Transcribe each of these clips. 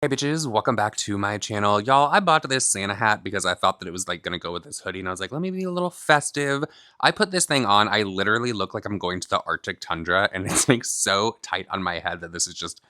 Hey bitches, welcome back to my channel. Y'all, I bought this Santa hat because I thought that it was like gonna go with this hoodie and I was like, let me be a little festive. I put this thing on, I literally look like I'm going to the Arctic tundra and it's like so tight on my head that this is just,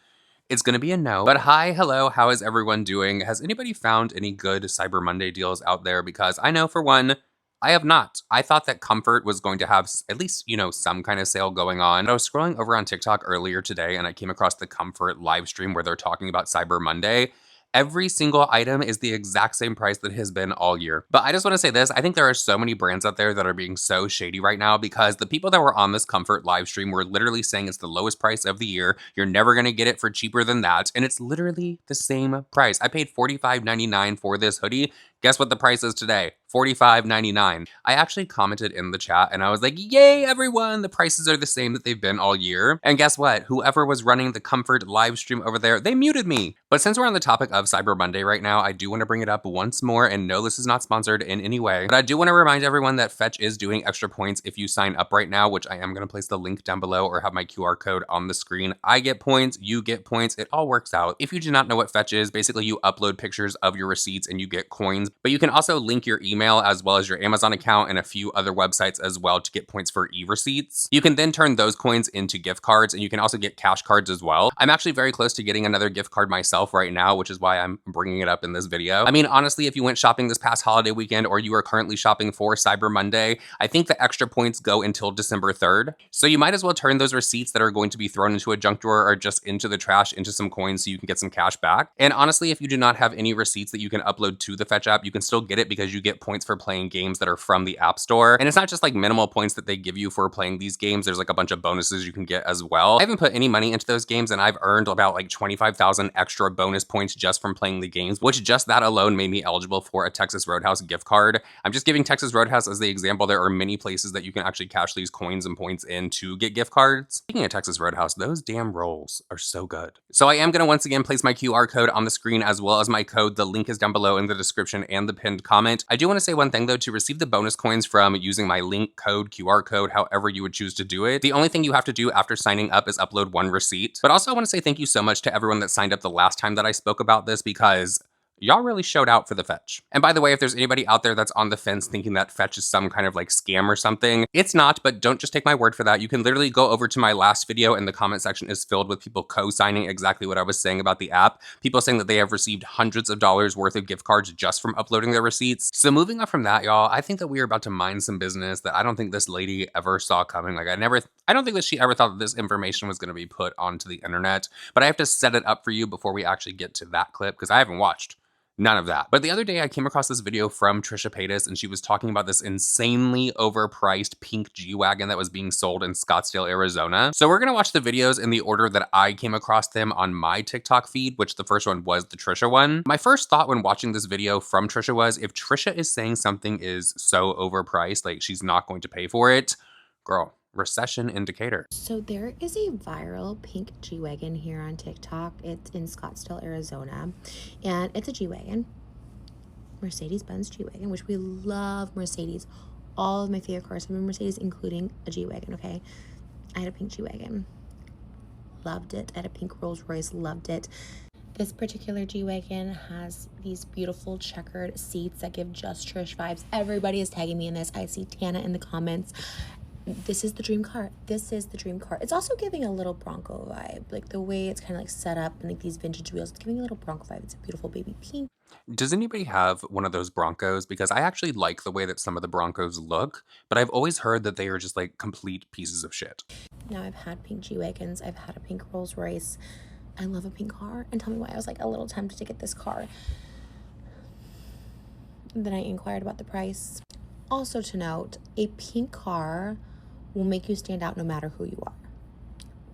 it's gonna be a no. But hi, hello, how is everyone doing? Has anybody found any good Cyber Monday deals out there? Because I know for one, I have not. I thought that Comfort was going to have at least, some kind of sale going on. I was scrolling over on TikTok earlier today and I came across the Comfort live stream where they're talking about Cyber Monday. Every single item is the exact same price that it has been all year. But I just want to say this, I think there are so many brands out there that are being so shady right now because the people that were on this Comfort live stream were literally saying it's the lowest price of the year. You're never going to get it for cheaper than that. And it's literally the same price. I paid $45.99 for this hoodie. Guess what the price is today? $45.99. I actually commented in the chat and I was like, yay, everyone, the prices are the same that they've been all year. And guess what? Whoever was running the Comfort live stream over there, they muted me. But since we're on the topic of Cyber Monday right now, I do want to bring it up once more, and no, this is not sponsored in any way, but I do want to remind everyone that Fetch is doing extra points if you sign up right now, which I am going to place the link down below or have my QR code on the screen. I get points, you get points, it all works out. If you do not know what Fetch is, basically you upload pictures of your receipts and you get coins, but you can also link your email as well as your Amazon account and a few other websites as well to get points for e-receipts. You can then turn those coins into gift cards and you can also get cash cards as well. I'm actually very close to getting another gift card myself right now, which is why I'm bringing it up in this video. I mean, honestly, if you went shopping this past holiday weekend or you are currently shopping for Cyber Monday, I think the extra points go until December 3rd. So you might as well turn those receipts that are going to be thrown into a junk drawer or just into the trash into some coins so you can get some cash back. And honestly, if you do not have any receipts that you can upload to the Fetch app, you can still get it because you get points for playing games that are from the App Store. And it's not just like minimal points that they give you for playing these games. There's like a bunch of bonuses you can get as well. I haven't put any money into those games and I've earned about like 25,000 extra bonus points just from playing the games, which just that alone made me eligible for a Texas Roadhouse gift card. I'm just giving Texas Roadhouse as the example. There are many places that you can actually cash these coins and points in to get gift cards. Speaking of Texas Roadhouse, those damn rolls are so good. So I am going to once again place my QR code on the screen as well as my code. The link is down below in the description and the pinned comment. I do want to say one thing though, to receive the bonus coins from using my link, code, QR code, however you would choose to do it, the only thing you have to do after signing up is upload one receipt. But also I want to say thank you so much to everyone that signed up the last time that I spoke about this because y'all really showed out for the Fetch. And by the way, if there's anybody out there that's on the fence thinking that Fetch is some kind of like scam or something, it's not, but don't just take my word for that. You can literally go over to my last video and the comment section is filled with people co-signing exactly what I was saying about the app. People saying that they have received hundreds of dollars worth of gift cards just from uploading their receipts. So moving on from that, y'all, I think that we are about to mind some business that I don't think this lady ever saw coming. Like I don't think that she ever thought that this information was going to be put onto the internet, but I have to set it up for you before we actually get to that clip because I haven't watched none of that. But the other day I came across this video from Trisha Paytas and she was talking about this insanely overpriced pink G Wagon that was being sold in Scottsdale, Arizona. So we're gonna watch the videos in the order that I came across them on my TikTok feed, which the first one was the Trisha one. My first thought when watching this video from Trisha was, if Trisha is saying something is so overpriced, like she's not going to pay for it, girl, recession indicator. So there is a viral pink G Wagon here on TikTok. It's in Scottsdale, Arizona, and it's a G Wagon, Mercedes-Benz G Wagon, which we love Mercedes. All of my favorite cars have been Mercedes, including a G Wagon, okay? I had a pink G Wagon. Loved it. I had a pink Rolls Royce. Loved it. This particular G Wagon has these beautiful checkered seats that give Just Trish vibes. Everybody is tagging me in this. I see Tana in the comments. This is the dream car. This is the dream car. It's also giving a little Bronco vibe. Like the way it's kind of like set up and like these vintage wheels. It's giving a little Bronco vibe. It's a beautiful baby pink. Does anybody have one of those Broncos? Because I actually like the way that some of the Broncos look, but I've always heard that they are just like complete pieces of shit. Now I've had pink G Wagons. I've had a pink Rolls Royce. I love a pink car. And tell me why I was like a little tempted to get this car. And then I inquired about the price. Also to note, a pink car will make you stand out no matter who you are.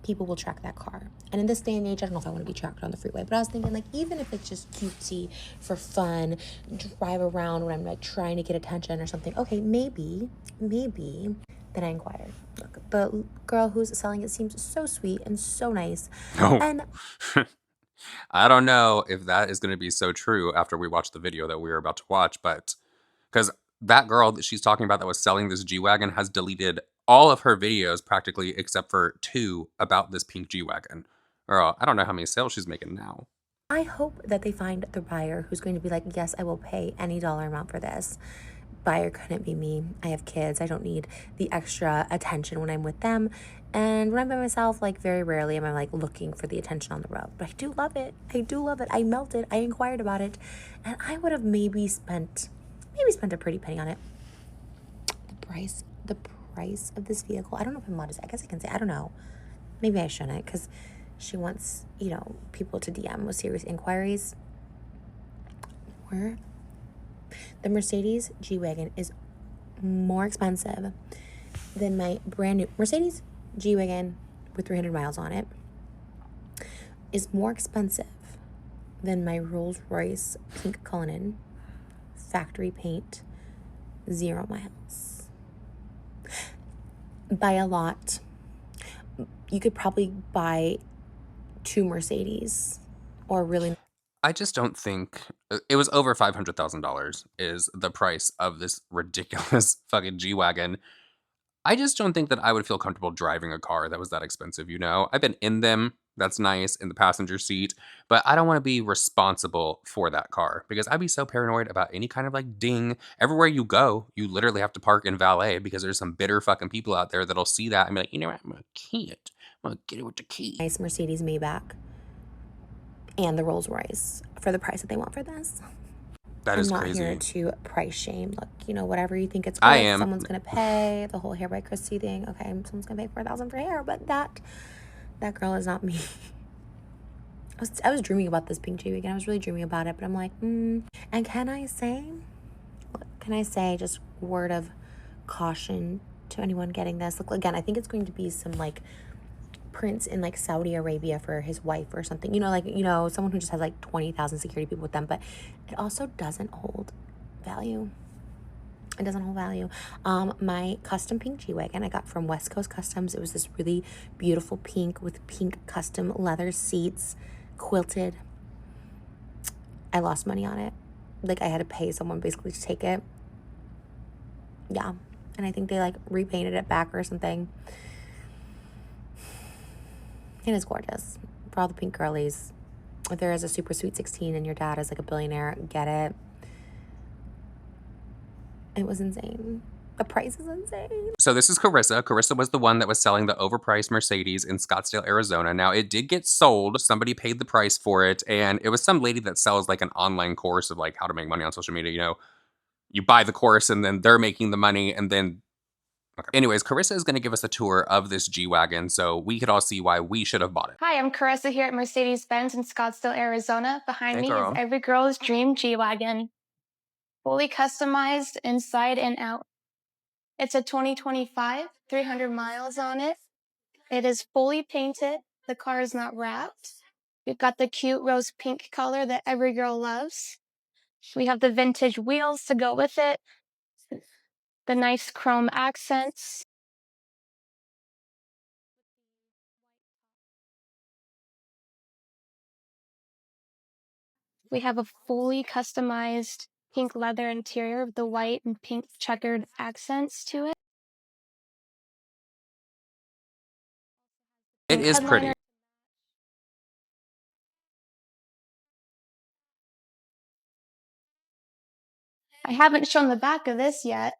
People will track that car. And in this day and age, I don't know if I want to be tracked on the freeway, but I was thinking like, even if it's just cutesy for fun, drive around when I'm like trying to get attention or something. Okay, maybe. Then I inquired. Look, the girl who's selling it seems so sweet and so nice. Oh. And I don't know if that is going to be so true after we watch the video that we're about to watch, but because that girl that she's talking about that was selling this G Wagon has deleted all of her videos practically except for 2 about this pink G Wagon. Girl, I don't know how many sales she's making now. I hope that they find the buyer who's going to be like, yes, I will pay any dollar amount for this. Buyer couldn't be me. I have kids. I don't need the extra attention when I'm with them. And when I'm by myself, like very rarely am I like looking for the attention on the road. But I do love it. I do love it. I melted. I inquired about it. And I would have maybe spent a pretty penny on it. The price of this vehicle. I don't know if I'm allowed to say. I guess I can say. I don't know. Maybe I shouldn't, because she wants, people to DM with serious inquiries. Where the Mercedes G Wagon is more expensive than my brand new Mercedes G Wagon with 300 miles on it is more expensive than my Rolls Royce Pink Cullinan factory paint 0 miles. By a lot. You could probably buy 2 Mercedes, or really. I just don't think it was over $500,000 is the price of this ridiculous fucking G Wagon. I just don't think that I would feel comfortable driving a car that was that expensive, you know? I've been in them. That's nice in the passenger seat, but I don't want to be responsible for that car because I'd be so paranoid about any kind of like ding. Everywhere you go, you literally have to park in valet because there's some bitter fucking people out there that'll see that and be like, you know what, I'm gonna key it. I'm gonna get it with the key. Nice Mercedes Maybach and the Rolls Royce for the price that they want for this. That is I'm not crazy. here to price shame. Look, whatever you think it's I worth, am. someone's gonna pay. The whole Hair by Christy thing. Okay, someone's gonna pay $4,000 for hair, but that girl is not me. I was dreaming about this pink G Wagon. I was really dreaming about it, but I'm like, And can I say just word of caution to anyone getting this? Look, again, I think it's going to be some like prince in like Saudi Arabia for his wife or something, someone who just has like 20,000 security people with them, but it also doesn't hold value. It doesn't hold value. My custom pink G Wagon I got from West Coast Customs. It was this really beautiful pink with pink custom leather seats, quilted. I lost money on it. Like, I had to pay someone basically to take it. Yeah. And I think they like repainted it back or something. It is gorgeous. For all the pink girlies. If there is a super sweet 16 and your dad is like a billionaire, get it. It was insane. The price is insane. So this is Carissa. Carissa was the one that was selling the overpriced Mercedes in Scottsdale, Arizona. Now, it did get sold. Somebody paid the price for it, and it was some lady that sells like an online course of like how to make money on social media. You buy the course and then they're making the money, and then okay. Anyways, Carissa is going to give us a tour of this G Wagon so we could all see why we should have bought it. Hi, I'm Carissa here at Mercedes-Benz in Scottsdale, Arizona. Behind me is every girl's dream G Wagon. Fully customized inside and out. It's a 2025, 300 miles on it. It is fully painted. The car is not wrapped. We've got the cute rose pink color that every girl loves. We have the vintage wheels to go with it. The nice chrome accents. We have a fully customized pink leather interior with the white and pink checkered accents to it. It is pretty. I haven't shown the back of this yet.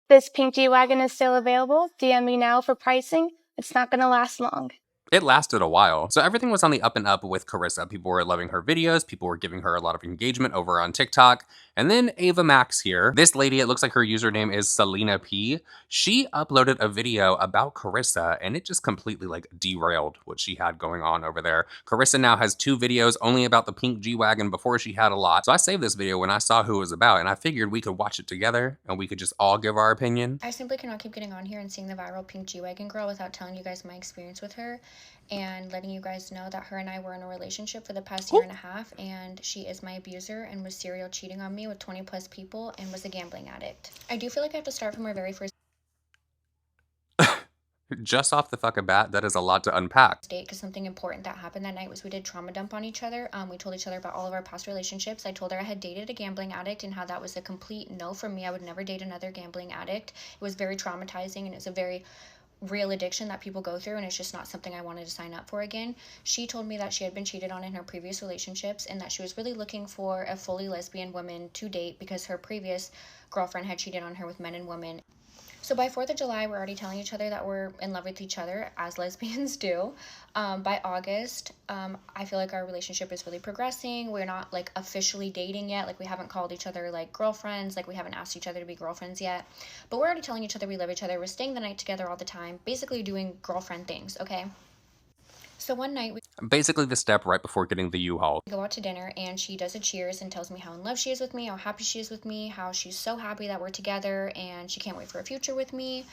This pink G Wagon is still available. DM me now for pricing. It's not going to last long. It lasted a while. So everything was on the up and up with Carissa. People were loving her videos. People were giving her a lot of engagement over on TikTok. And then Ava Max here. This lady, it looks like her username is Selena P. She uploaded a video about Carissa and it just completely like derailed what she had going on over there. Carissa now has 2 videos only about the pink G-Wagon. Before she had a lot. So I saved this video when I saw who it was about and I figured we could watch it together and we could just all give our opinion. I simply cannot keep getting on here and seeing the viral pink G-Wagon girl without telling you guys my experience with her and letting you guys know that her and I were in a relationship for the past year and a half, and she is my abuser and was serial cheating on me with 20 plus people and was a gambling addict. I do feel like I have to start from our very first Just off the fucking bat, that is a lot to unpack. Date, because something important that happened that night was we did trauma dump on each other. We told each other about all of our past relationships. I told her I had dated a gambling addict and how that was a complete no for me. I would never date another gambling addict. It was very traumatizing, and it's a very real addiction that people go through, and it's just not something I wanted to sign up for again. She told me that she had been cheated on in her previous relationships and that she was really looking for a fully lesbian woman to date because her previous girlfriend had cheated on her with men and women. So by 4th of July, we're already telling each other that we're in love with each other, as lesbians do. By August, I feel like our relationship is really progressing. We're not like officially dating yet. Like we haven't called each other like girlfriends. Like we haven't asked each other to be girlfriends yet. But we're already telling each other we love each other. We're staying the night together all the time. Basically doing girlfriend things, okay? So one night we Basically the step right before getting the U-Haul. go out to dinner and she does a cheers and tells me how in love she is with me, how happy she is with me, how she's so happy that we're together and she can't wait for a future with me.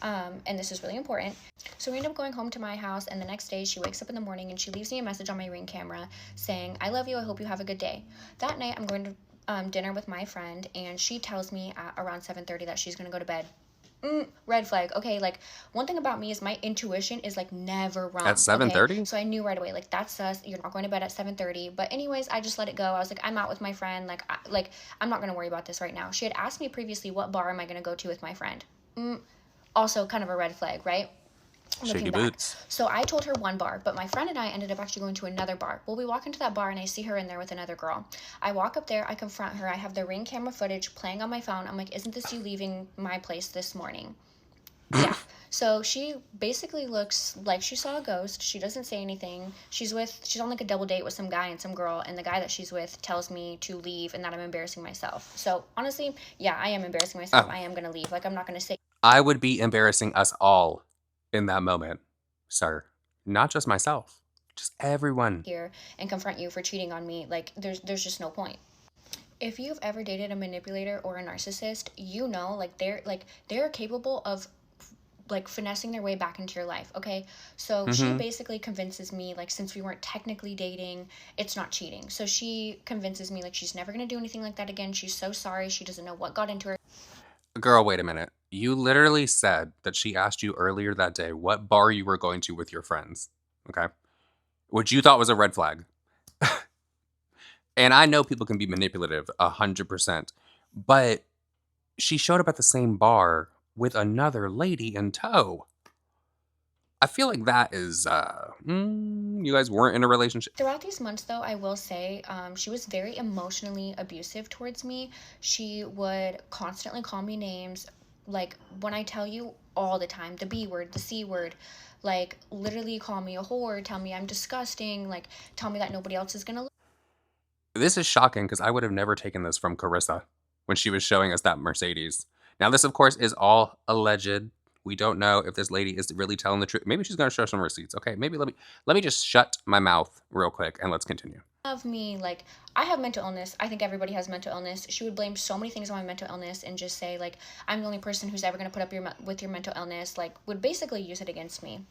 And this is really important. So we end up going home to my house, and the next day she wakes up in the morning and she leaves me a message on my Ring camera saying, "I love you, I hope you have a good day." That night I'm going to dinner with my friend, and she tells me at around 7:30 that she's going to go to bed. Red flag. Okay, like one thing about me is my intuition is like never wrong. At 7:30? Okay? So I knew right away, like that's us. You're not going to bed at 7:30. But anyways, I just let it go. I was like, I'm out with my friend. I'm not gonna worry about this right now. She had asked me previously, what bar am I gonna go to with my friend? Also kind of a red flag, right? Shaky boots. So I told her one bar, but my friend and I ended up actually going to another bar. Well, we walk into that bar and I see her in there with another girl. I walk up there, I confront her. I have the Ring camera footage playing on my phone. I'm like, "Isn't this you leaving my place this morning?" Yeah. So she basically looks like she saw a ghost. She doesn't say anything. She's on like a double date with some guy and some girl, and the guy that she's with tells me to leave and that I'm embarrassing myself. So honestly, yeah, I am embarrassing myself. I am gonna leave. Like, I'm not gonna say. I would be embarrassing us all in that moment, sir. Not just myself, just everyone. Here and confront you for cheating on me. Like, there's just no point. If you've ever dated a manipulator or a narcissist, you know, like they're capable of like finessing their way back into your life, okay? So she basically convinces me, like, since we weren't technically dating, it's not cheating. So she convinces me like she's never gonna do anything like that again. She's so sorry. She doesn't know what got into her. Girl, wait a minute. You literally said that she asked you earlier that day what bar you were going to with your friends, okay? Which you thought was a red flag. And I know people can be manipulative 100%, but she showed up at the same bar with another lady in tow. I feel like that is, you guys weren't in a relationship. Throughout these months, though, I will say she was very emotionally abusive towards me. She would constantly call me names, like, when I tell you, all the time, the B word, the C word, like, literally call me a whore, tell me I'm disgusting, like, tell me that nobody else is gonna. This is shocking because I would have never taken this from Carissa when she was showing us that Mercedes. Now, this, of course, is all alleged. We don't know if this lady is really telling the truth. Maybe she's going to show some receipts. Okay, maybe let me just shut my mouth real quick and let's continue. Of me, like, I have mental illness. I think everybody has mental illness. She would blame so many things on my mental illness and just say, like, I'm the only person who's ever going to put up with your mental illness, like, would basically use it against me.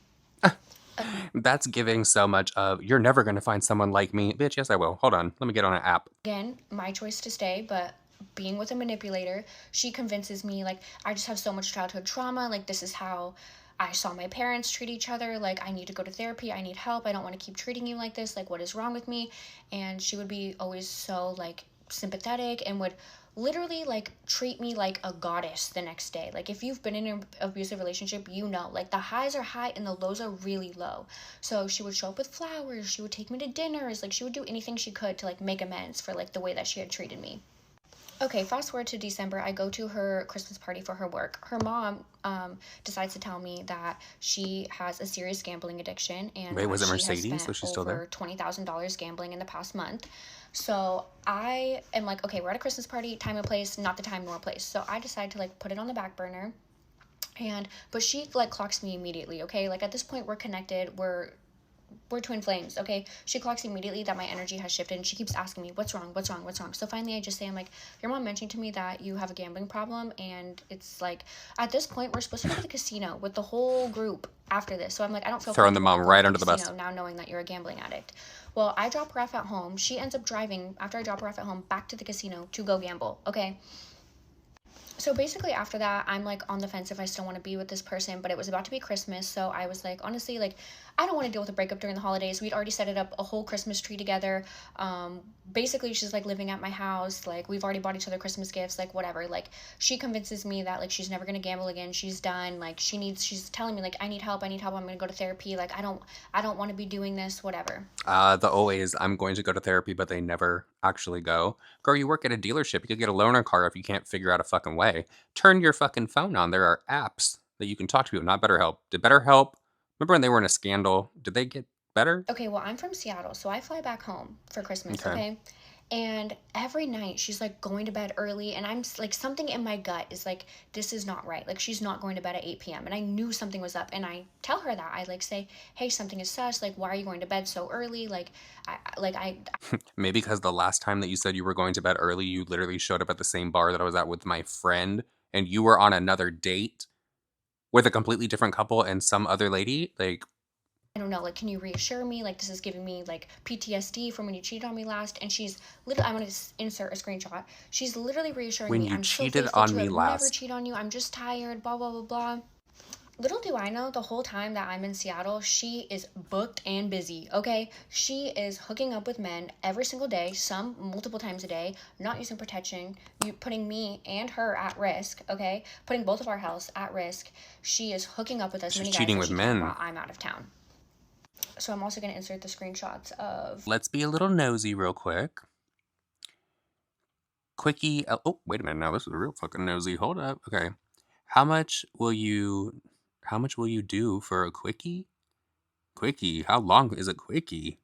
That's giving so much of, you're never going to find someone like me. Bitch, yes, I will. Hold on. Let me get on an app. Again, my choice to stay, but being with a manipulator, she convinces me, like, I just have so much childhood trauma. Like, this is how I saw my parents treat each other. Like, I need to go to therapy. I need help. I don't want to keep treating you like this. Like, what is wrong with me? And she would be always so, like, sympathetic and would literally, like, treat me like a goddess the next day. Like, if you've been in an abusive relationship, you know, like, the highs are high and the lows are really low. So she would show up with flowers. She would take me to dinners. Like, she would do anything she could to, like, make amends for, like, the way that she had treated me. Okay, fast forward to December. I go to her Christmas party for her work. Her mom decides to tell me that she has a serious gambling addiction and wait, was it she Mercedes? has So spent she's still over there? $20,000 gambling in the past month. So I am like, okay, we're at a Christmas party, time and place, not the time nor place. So I decide to, like, put it on the back burner. But she, like, clocks me immediately, okay? Like, at this point, we're connected, we're twin flames, okay? She clocks immediately that my energy has shifted, and she keeps asking me, what's wrong? So finally I just say, I'm like, your mom mentioned to me that you have a gambling problem, and it's like, at this point, we're supposed to go to the casino with the whole group after this. So I'm like, I don't feel throwing the mom right under the bus. Now knowing that you're a gambling addict. Well, I drop her off at home. She ends up driving, after I drop her off at home, back to the casino to go gamble, okay? So basically after that, I'm like on the fence if I still want to be with this person, but it was about to be Christmas, so I was like, honestly, like, I don't want to deal with a breakup during the holidays. We'd already set it up a whole Christmas tree together. Basically she's like living at my house, like we've already bought each other Christmas gifts, like whatever. Like she convinces me that like she's never gonna gamble again, she's done, like she's telling me like I need help, I'm gonna go to therapy, like I don't want to be doing this, whatever. The always, I'm going to go to therapy, but they never actually go. Girl, you work at a dealership. You could get a loaner car if you can't figure out a fucking way. Turn your fucking phone on. There are apps that you can talk to people, not BetterHelp. Did BetterHelp, remember when they were in a scandal? Did they get better? Okay, well, I'm from Seattle, so I fly back home for Christmas, okay? And every night she's like going to bed early, and I'm like, something in my gut is like, this is not right. Like, she's not going to bed at 8 p.m. And I knew something was up, and I tell her that. I like say, hey, something is sus. Like, why are you going to bed so early? Like, Maybe because the last time that you said you were going to bed early, you literally showed up at the same bar that I was at with my friend, and you were on another date with a completely different couple and some other lady. Like, I don't know, like, can you reassure me? Like, this is giving me, like, PTSD from when you cheated on me last. And she's literally, I'm going to insert a screenshot. She's literally reassuring when me, you I'm so cheated faithful on to me you. I would last. never cheat on you. I'm just tired, blah, blah, blah, blah. Little do I know, the whole time that I'm in Seattle, she is booked and busy, okay? She is hooking up with men every single day, some multiple times a day, not using protection, putting me and her at risk, okay? Putting both of our healths at risk. She is hooking up with as many guys cheating as with she men can while I'm out of town. So I'm also going to insert the screenshots of... Let's be a little nosy real quick. Quickie. Oh, wait a minute. Now this is a real fucking nosy. Hold up. Okay. How much will you do for a quickie? Quickie. How long is a quickie?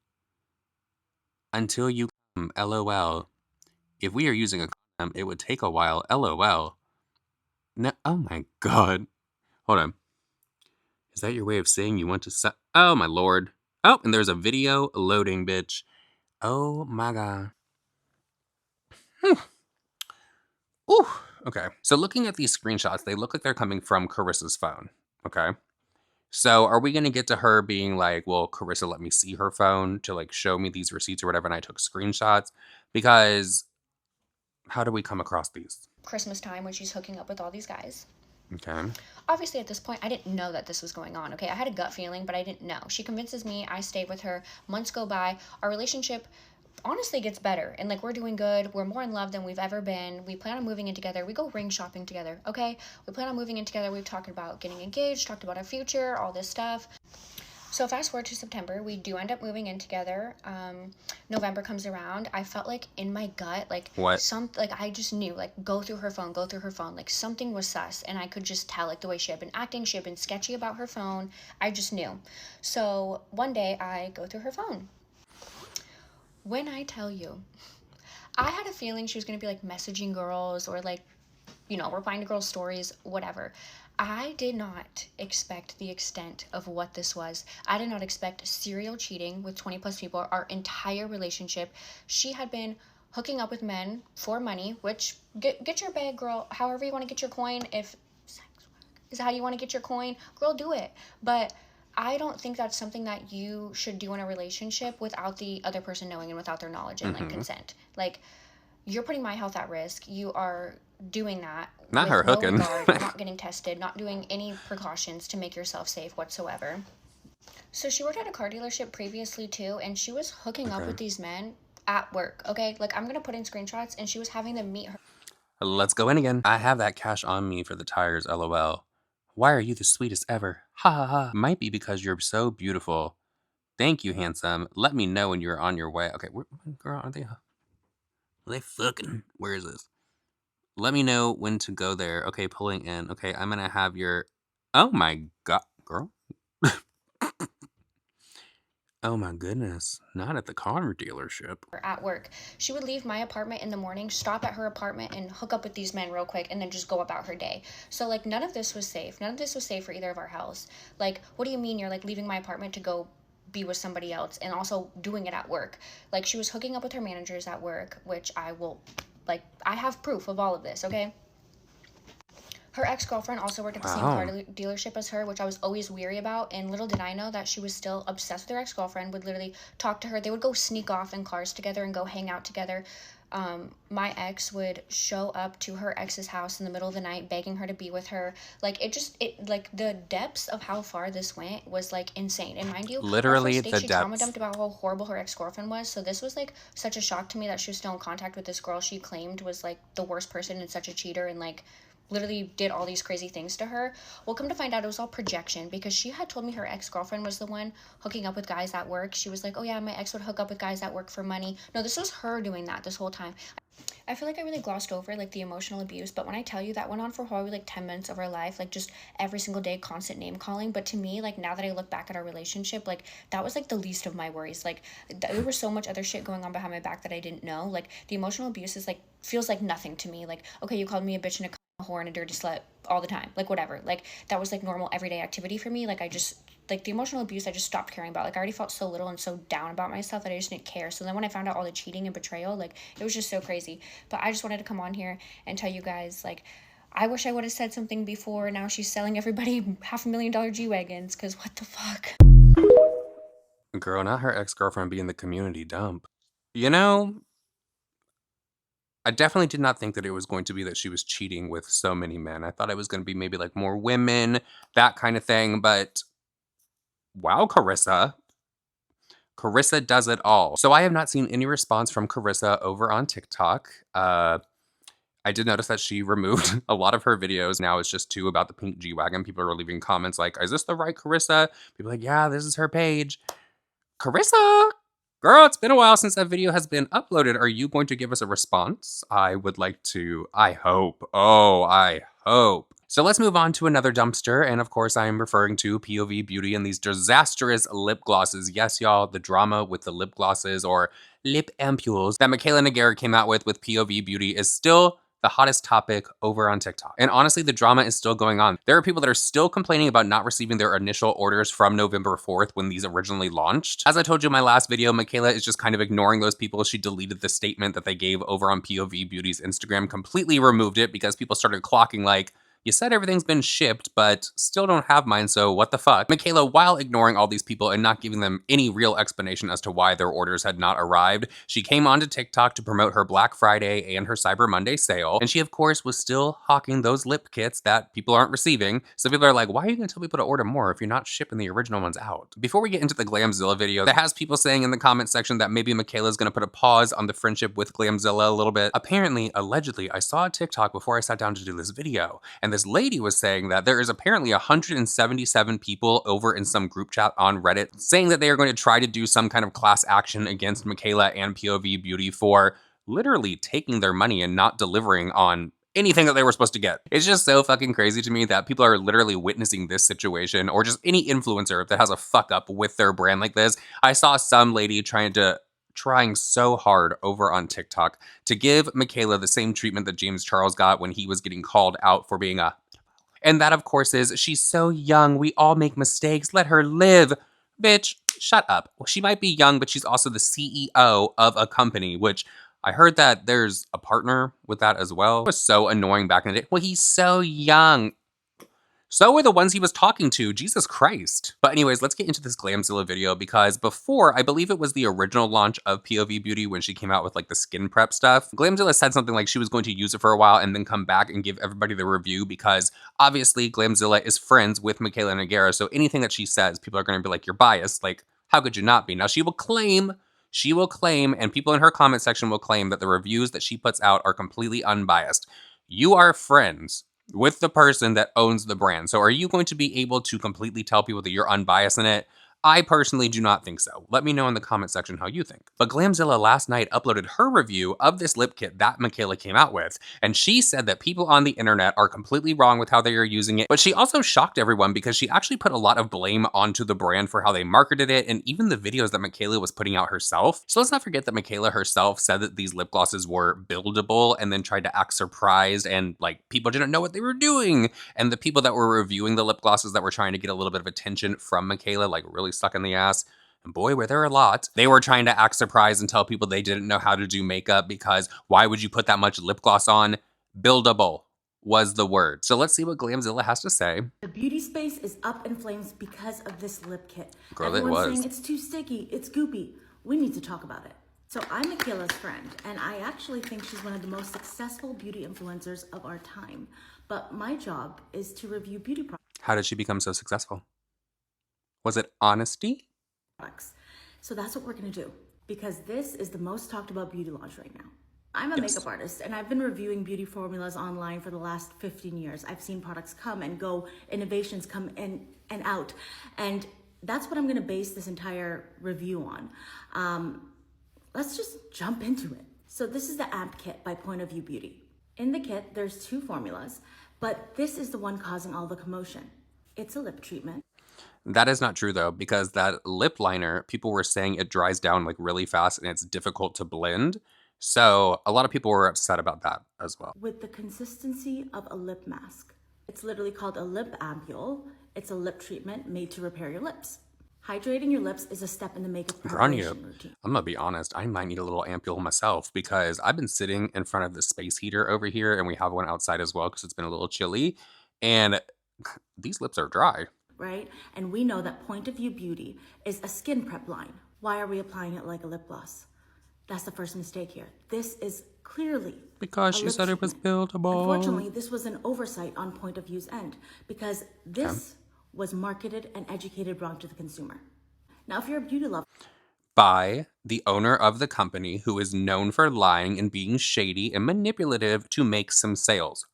Until you come. LOL. If we are using a condom, it would take a while. LOL. No. Oh my god. Hold on. Is that your way of saying you want to Oh my lord. Oh, and there's a video loading, bitch. Oh my god. Ooh. Okay. So looking at these screenshots, they look like they're coming from Carissa's phone. Okay. So are we going to get to her being like, well, Carissa let me see her phone to like show me these receipts or whatever, and I took screenshots? Because how do we come across these? Christmas time when she's hooking up with all these guys. Okay. Obviously, at this point, I didn't know that this was going on, okay? I had a gut feeling, but I didn't know. She convinces me, I stay with her, months go by, our relationship honestly gets better, and like we're doing good, we're more in love than we've ever been, we plan on moving in together, we go ring shopping together, okay? We plan on moving in together, we've talked about getting engaged, talked about our future, all this stuff. So fast forward to September, we do end up moving in together. November comes around. I felt like in my gut, like what? I just knew, like go through her phone, like something was sus, and I could just tell, like the way she had been acting, she had been sketchy about her phone. I just knew. So one day I go through her phone. When I tell you, I had a feeling she was gonna be like messaging girls or like, you know, replying to girls' stories, whatever. I did not expect the extent of what this was. I did not expect serial cheating with 20 plus people, our entire relationship. She had been hooking up with men for money, which get your bag, girl, however you want to get your coin. If sex is how you want to get your coin, girl, do it. But I don't think that's something that you should do in a relationship without the other person knowing and without their knowledge and like consent. Like, you're putting my health at risk. You are doing that not her hooking. Regard, not getting tested, not doing any precautions to make yourself safe whatsoever. So she worked at a car dealership previously too, and she was hooking up with these men at work, okay? Like, I'm going to put in screenshots, and she was having them meet her. Let's go in again. I have that cash on me for the tires, LOL. Why are you the sweetest ever? Ha ha ha. Might be because you're so beautiful. Thank you, handsome. Let me know when you're on your way. Okay, girl, are they fucking? Where is this? Let me know when to go there. Okay, pulling in. Okay, I'm gonna have your... Oh my god, girl. Oh my goodness. Not at the car dealership. At work. She would leave my apartment in the morning, stop at her apartment, and hook up with these men real quick, and then just go about her day. So, like, none of this was safe. None of this was safe for either of our healths. Like, what do you mean you're, like, leaving my apartment to go be with somebody else and also doing it at work? Like, she was hooking up with her managers at work, which I will... Like, I have proof of all of this, okay? Her ex-girlfriend also worked at the same car dealership as her, which I was always weary about. And little did I know that she was still obsessed with her ex-girlfriend, would literally talk to her. They would go sneak off in cars together and go hang out together. my ex would show up to her ex's house in the middle of the night begging her to be with her. Like, like, the depths of how far this went was, like, insane. And mind you, Literally our first date, the she trauma depths. dumped about how horrible her ex-girlfriend was. So this was, like, such a shock to me that she was still in contact with this girl she claimed was, like, the worst person and such a cheater, and, like, literally did all these crazy things to her. Well, come to find out, it was all projection, because she had told me her ex-girlfriend was the one hooking up with guys at work. She was like, oh yeah, my ex would hook up with guys at work for money. No, this was her doing that this whole time. I feel like I really glossed over, like, the emotional abuse, but when I tell you, that went on for probably, like, 10 minutes of our life, like, just every single day, constant name calling. But to me, like, now that I look back at our relationship, like, that was, like, the least of my worries. Like, there was so much other shit going on behind my back that I didn't know. Like, the emotional abuse is, like, feels like nothing to me. Like, okay, you called me a bitch and a whore and a dirty slut all the time, like, whatever. Like, that was, like, normal everyday activity for me. Like, I just, like, the emotional abuse I just stopped caring about. Like, I already felt so little and so down about myself that I just didn't care. So then when I found out all the cheating and betrayal, like, it was just so crazy. But I just wanted to come on here and tell you guys, like, I wish I would have said something before. Now she's selling everybody $500,000 G-Wagons, because what the fuck? Girl, not her ex-girlfriend being the community dump. You know, I definitely did not think that it was going to be that she was cheating with so many men. I thought it was going to be maybe like more women, that kind of thing. But wow, Carissa. Carissa does it all. So I have not seen any response from Carissa over on TikTok. I did notice that she removed a lot of her videos. Now it's just 2 about the pink G-Wagon. People are leaving comments like, is this the right Carissa? People are like, yeah, this is her page. Carissa! Girl, it's been a while since that video has been uploaded. Are you going to give us a response? I would like to. I hope. Oh, I hope. So let's move on to another dumpster. And of course, I am referring to POV Beauty and these disastrous lip glosses. Yes, y'all, the drama with the lip glosses or lip ampules that Mikayla Nogueira came out with POV Beauty is still the hottest topic over on TikTok. And honestly, the drama is still going on. There are people that are still complaining about not receiving their initial orders from November 4th when these originally launched. As I told you in my last video, Mikayla is just kind of ignoring those people. She deleted the statement that they gave over on POV Beauty's Instagram, completely removed it because people started clocking like, you said everything's been shipped, but still don't have mine, so what the fuck? Mikayla, while ignoring all these people and not giving them any real explanation as to why their orders had not arrived, she came onto TikTok to promote her Black Friday and her Cyber Monday sale, and she, of course, was still hawking those lip kits that people aren't receiving. So people are like, why are you gonna tell people to order more if you're not shipping the original ones out? Before we get into the Glamzilla video, that has people saying in the comment section that maybe Mikayla's gonna put a pause on the friendship with Glamzilla a little bit. Apparently, allegedly, I saw a TikTok before I sat down to do this video, and this lady was saying that there is apparently 177 people over in some group chat on Reddit saying that they are going to try to do some kind of class action against Mikayla and POV Beauty for literally taking their money and not delivering on anything that they were supposed to get. It's just so fucking crazy to me that people are literally witnessing this situation, or just any influencer that has a fuck up with their brand like this. I saw some lady trying so hard over on TikTok to give Mikayla the same treatment that James Charles got when he was getting called out for being a... And that, of course, is, she's so young, we all make mistakes, let her live. Bitch, shut up. Well, she might be young, but she's also the CEO of a company, which I heard that there's a partner with that as well. It was so annoying back in the day. Well, he's so young. So were the ones he was talking to, Jesus Christ. But anyways, let's get into this Glamzilla video, because before, I believe it was the original launch of POV Beauty when she came out with like the skin prep stuff, Glamzilla said something like she was going to use it for a while and then come back and give everybody the review, because obviously Glamzilla is friends with Mikayla Nogueira, so anything that she says, people are going to be like, you're biased, like, how could you not be? Now she will claim, and people in her comment section will claim that the reviews that she puts out are completely unbiased. You are friends with the person that owns the brand. So are you going to be able to completely tell people that you're unbiased in it? I personally do not think so. Let me know in the comment section how you think. But Glamzilla last night uploaded her review of this lip kit that Mikayla came out with, and she said that people on the internet are completely wrong with how they are using it, but she also shocked everyone because she actually put a lot of blame onto the brand for how they marketed it, and even the videos that Mikayla was putting out herself. So let's not forget that Mikayla herself said that these lip glosses were buildable and then tried to act surprised, and like people didn't know what they were doing. And the people that were reviewing the lip glosses that were trying to get a little bit of attention from Mikayla, like really stuck in the ass. And boy, were there a lot. They were trying to act surprised and tell people they didn't know how to do makeup, because why would you put that much lip gloss on? Buildable was the word. So let's see what Glamzilla has to say. The beauty space is up in flames because of this lip kit. Girl, Everyone's it was saying it's too sticky, it's goopy. We need to talk about it. So I'm Mikayla's friend, and I actually think she's one of the most successful beauty influencers of our time. But my job is to review beauty How did she become so successful? Was it honesty? products. So that's what we're gonna do, because this is the most talked about beauty launch right now. I'm a makeup artist, and I've been reviewing beauty formulas online for the last 15 years. I've seen products come and go, innovations come in and out, and that's what I'm gonna base this entire review on. Let's just jump into it. So this is the AMP kit by Point of View Beauty. In the kit, there's 2 formulas, but this is the one causing all the commotion. It's a lip treatment. That is not true though, because that lip liner, people were saying it dries down like really fast and it's difficult to blend. So a lot of people were upset about that as well. With the consistency of a lip mask. It's literally called a lip ampule. It's a lip treatment made to repair your lips. Hydrating your lips is a step in the makeup preparation routine. I'm gonna be honest, I might need a little ampule myself because I've been sitting in front of the space heater over here and we have one outside as well because it's been a little chilly and these lips are dry. Right? And we know that Point of View Beauty is a skin prep line. Why are we applying it like a lip gloss? That's the first mistake here. This is clearly because she said it was buildable. Unfortunately, this was an oversight on Point of View's end because this was marketed and educated wrong to the consumer. Now, if you're a beauty lover, by the owner of the company who is known for lying and being shady and manipulative to make some sales.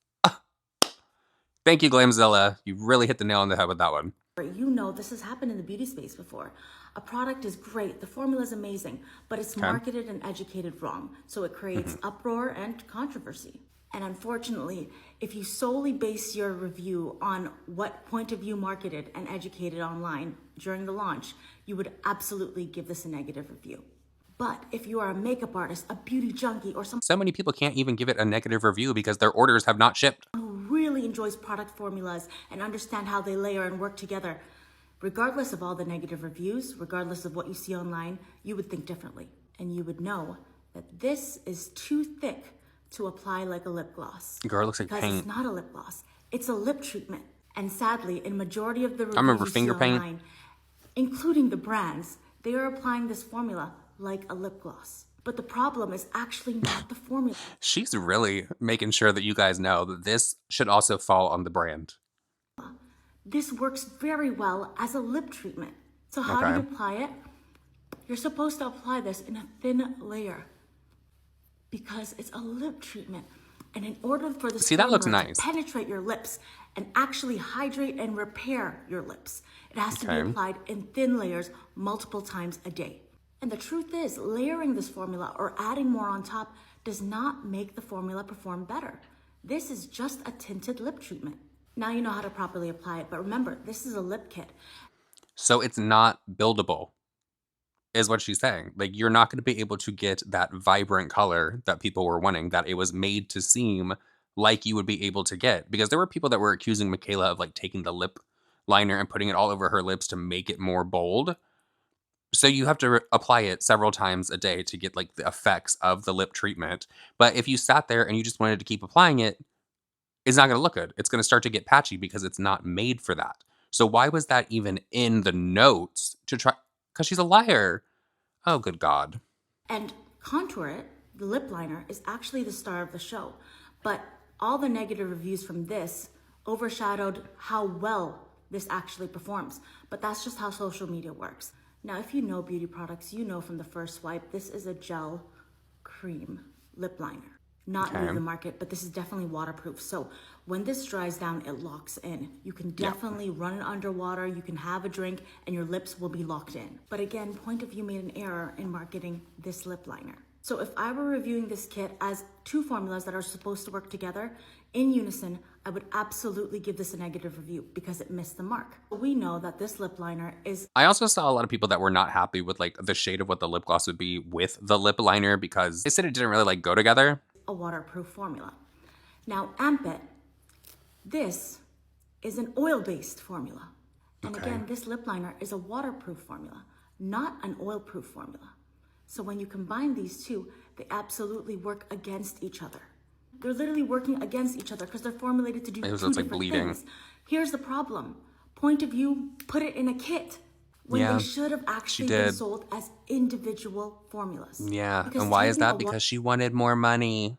Thank you, Glamzilla. You really hit the nail on the head with that one. you know this has happened in the beauty space before. A product is great, the formula is amazing, but it's marketed and educated wrong, so it creates uproar and controversy. And unfortunately, if you solely base your review on what Point of View marketed and educated online during the launch, you would absolutely give this a negative review. But if you are a makeup artist, a beauty junkie, or someone so many people can't even give it a negative review because their orders have not shipped. Who really enjoys product formulas and understand how they layer and work together, regardless of all the negative reviews, regardless of what you see online, you would think differently. And you would know that this is too thick to apply like a lip gloss. Girl, it looks like because paint. It's not a lip gloss. It's a lip treatment. And sadly, in majority of the reviews I remember you finger see paint. online, including the brands, they are applying this formula like a lip gloss. But the problem is actually not the formula. She's really making sure that you guys know that this should also fall on the brand. This works very well as a lip treatment. So how do you apply it? You're supposed to apply this in a thin layer because it's a lip treatment. And in order for this that looks formula nice. to penetrate your lips and actually hydrate and repair your lips, it has to be applied in thin layers multiple times a day. And the truth is, layering this formula or adding more on top does not make the formula perform better. This is just a tinted lip treatment. Now you know how to properly apply it, but remember, this is a lip kit. So it's not buildable, is what she's saying. Like, you're not going to be able to get that vibrant color that people were wanting, that it was made to seem like you would be able to get. Because there were people that were accusing Mikayla of like taking the lip liner and putting it all over her lips to make it more bold. So you have to apply it several times a day to get like the effects of the lip treatment. But if you sat there and you just wanted to keep applying it, it's not going to look good. It's going to start to get patchy because it's not made for that. So why was that even in the notes to try? Because she's a liar. Oh, good God. And Contour It, the lip liner, is actually the star of the show. But all the negative reviews from this overshadowed how well this actually performs. But that's just how social media works. Now, if you know beauty products, you know from the first swipe, this is a gel cream lip liner. Not new to the market, but this is definitely waterproof. So when this dries down, it locks in. You can definitely run it underwater, you can have a drink, and your lips will be locked in. But again, Point of View made an error in marketing this lip liner. So if I were reviewing this kit as 2 formulas that are supposed to work together in unison, I would absolutely give this a negative review because it missed the mark. We know that this lip liner is... I also saw a lot of people that were not happy with like the shade of what the lip gloss would be with the lip liner because they said it didn't really like go together. A waterproof formula. Now, Ampet, this is an oil-based formula. And again, this lip liner is a waterproof formula, not an oil-proof formula. So when you combine these two, they absolutely work against each other. They're literally working against each other because they're formulated to do two different things. Here's the problem. Point of View put it in a kit. when they should have actually been sold as individual formulas. Yeah, and why is that? Because she wanted more money.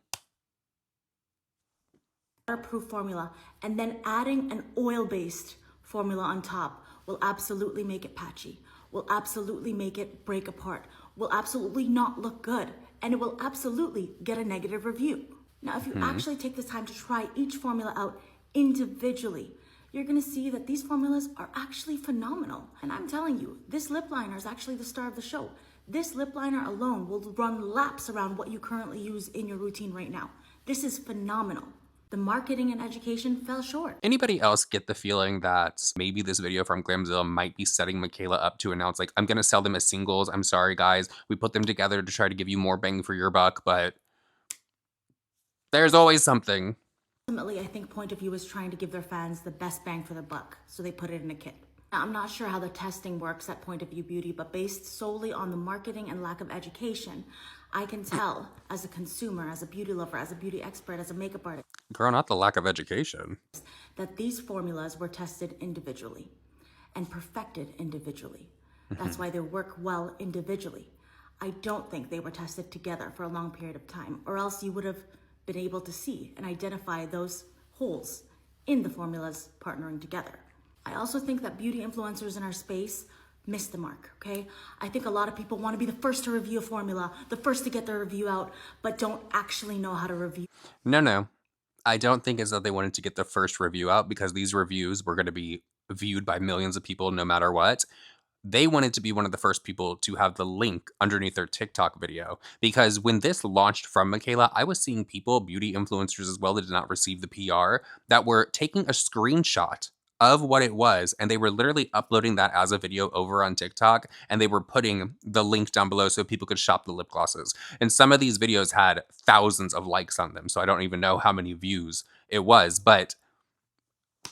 Waterproof formula and then adding an oil-based formula on top will absolutely make it patchy, will absolutely make it break apart, will absolutely not look good, and it will absolutely get a negative review. Now, if you actually take the time to try each formula out individually, you're gonna see that these formulas are actually phenomenal. And I'm telling you, this lip liner is actually the star of the show. This lip liner alone will run laps around what you currently use in your routine right now. This is phenomenal. The marketing and education fell short. Anybody else get the feeling that maybe this video from Glamzilla might be setting Mikayla up to announce, like, I'm gonna sell them as singles. I'm sorry, guys. We put them together to try to give you more bang for your buck, but there's always something. Ultimately, I think Point of View is trying to give their fans the best bang for their buck, so they put it in a kit. Now, I'm not sure how the testing works at Point of View Beauty, but based solely on the marketing and lack of education, I can tell as a consumer, as a beauty lover, as a beauty expert, as a makeup artist, Girl, not the lack of education, that these formulas were tested individually and perfected individually. That's why they work well individually. I don't think they were tested together for a long period of time, or else you would have been able to see and identify those holes in the formulas partnering together. I also think that beauty influencers in our space miss the mark, okay? I think a lot of people want to be the first to review a formula, the first to get their review out, but don't actually know how to review. No. I don't think it's that they wanted to get the first review out because these reviews were going to be viewed by millions of people no matter what. They wanted to be one of the first people to have the link underneath their TikTok video. Because when this launched from Mikayla, I was seeing people, beauty influencers as well, that did not receive the PR, that were taking a screenshot of what it was, and they were literally uploading that as a video over on TikTok, and they were putting the link down below so people could shop the lip glosses. And some of these videos had thousands of likes on them, so I don't even know how many views it was, but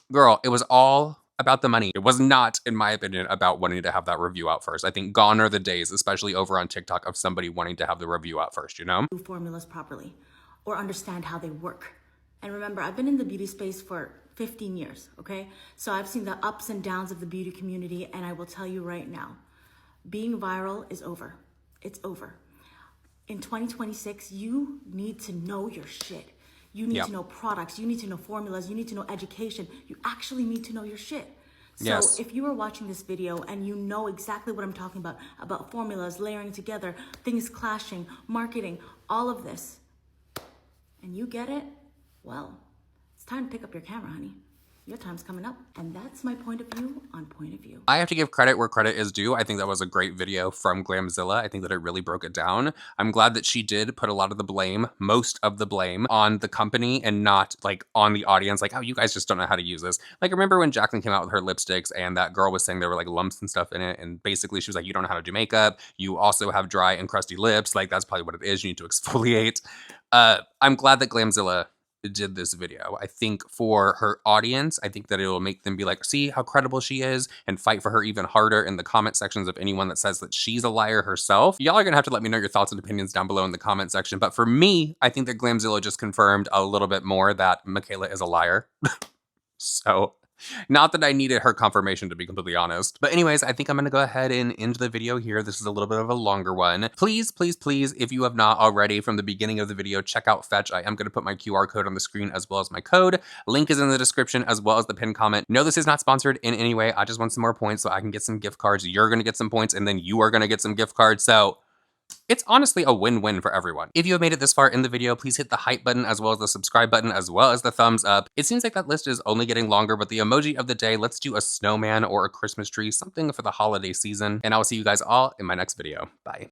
girl, it was all about the money. It was not, in my opinion, about wanting to have that review out first. I think gone are the days, especially over on TikTok, of somebody wanting to have the review out first, you know? Formulas properly or understand how they work. And remember, I've been in the beauty space for 15 years, okay? So I've seen the ups and downs of the beauty community, and I will tell you right now, being viral is over. It's over. In 2026, you need to know your shit. You need to know products. You need to know formulas. You need to know education. You actually need to know your shit. So if you are watching this video and you know exactly what I'm talking about formulas, layering together, things clashing, marketing, all of this, and you get it, well, it's time to pick up your camera, honey. Your time's coming up. And that's my point of view on Point of View. I have to give credit where credit is due. I think that was a great video from Glamzilla. I think that it really broke it down. I'm glad that she did put a lot of the blame, most of the blame, on the company and not like on the audience. Like, oh, you guys just don't know how to use this. Like, remember when Jacqueline came out with her lipsticks and that girl was saying there were like lumps and stuff in it. And basically she was like, you don't know how to do makeup. You also have dry and crusty lips. Like, that's probably what it is. You need to exfoliate. I'm glad that Glamzilla did this video. I think for her audience, I think that it will make them be like, see how credible she is, and fight for her even harder in the comment sections of anyone that says that she's a liar herself. Y'all are gonna have to let me know your thoughts and opinions down below in the comment section. But for me, I think that Glamzilla just confirmed a little bit more that Mikayla is a liar. So, not that I needed her confirmation, to be completely honest. But anyways, I think I'm going to go ahead and end the video here. This is a little bit of a longer one. Please, please, please, if you have not already from the beginning of the video, check out Fetch. I am going to put my QR code on the screen as well as my code. Link is in the description as well as the pinned comment. No, this is not sponsored in any way. I just want some more points so I can get some gift cards. You're going to get some points, and then you are going to get some gift cards. So it's honestly a win-win for everyone. If you have made it this far in the video, please hit the hype button as well as the subscribe button as well as the thumbs up. It seems like that list is only getting longer, but the emoji of the day, let's do a snowman or a Christmas tree, something for the holiday season. And I will see you guys all in my next video. Bye.